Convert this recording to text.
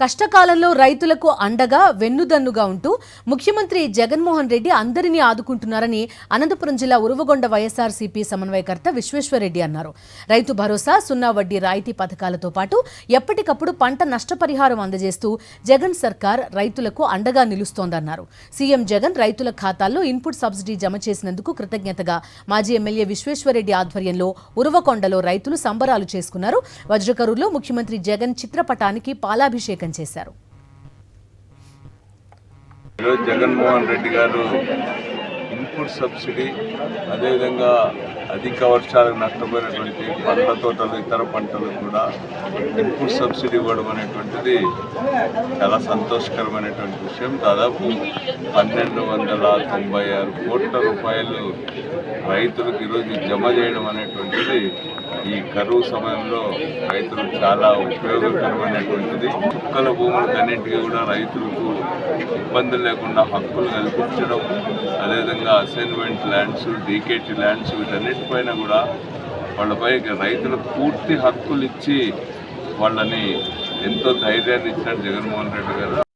కష్టకాలంలో రైతులకు అండగా వెన్నుదన్నుగా ఉంటూ ముఖ్యమంత్రి జగన్మోహన్ రెడ్డి అందరినీ ఆదుకుంటున్నారని అనంతపురం జిల్లా ఉరువగొండ వైఎస్ఆర్సీపీ సమన్వయకర్త విశ్వేశ్వరరెడ్డి అన్నారు. రైతు భరోసా, సున్నా వడ్డీ రాయితీ పథకాలతో పాటు ఎప్పటికప్పుడు పంట నష్టపరిహారం అందజేస్తూ జగన్ సర్కార్ రైతులకు అండగా నిలుస్తోందన్నారు. సీఎం జగన్ రైతుల ఖాతాల్లో ఇన్పుట్ సబ్సిడీ జమ చేసినందుకు కృతజ్ఞతగా మాజీ ఎమ్మెల్యే విశ్వేశ్వరరెడ్డి ఆధ్వర్యంలో ఉరువకొండలో రైతులు సంబరాలు చేసుకున్నారు. వజ్రకరూరులో ముఖ్యమంత్రి జగన్ చిత్రపటానికి పాలాభిషేకం చేశారు. జగన్మోహన్ రెడ్డి గారు ఇన్పుట్ సబ్సిడీ, అదేవిధంగా అధిక వర్షాలకు నష్టపోయినటువంటి పండ్ల తోటలు, ఇతర పంటలు కూడా ఇన్పుట్ సబ్సిడీ ఇవ్వడం అనేటువంటిది చాలా సంతోషకరమైనటువంటి విషయం. దాదాపు 1296 కోట్ల రూపాయలు రైతులకు ఈరోజు జమ చేయడం అనేటువంటిది ఈ కరువు సమయంలో రైతులకు చాలా ఉపయోగకరమైనటువంటిది. చుక్కల భూములకు అన్నింటికీ కూడా రైతులకు ఇబ్బందులు లేకుండా హక్కులు కల్పించడం, అదేవిధంగా అసైన్మెంట్ ల్యాండ్స్, డీకేటీ ల్యాండ్స్, వీటన్నిటిపైన కూడా వాళ్ళపై రైతులకు పూర్తి హక్కులు ఇచ్చి వాళ్ళని ఎంతో ధైర్యాన్ని ఇచ్చారు జగన్మోహన్ రెడ్డి గారు.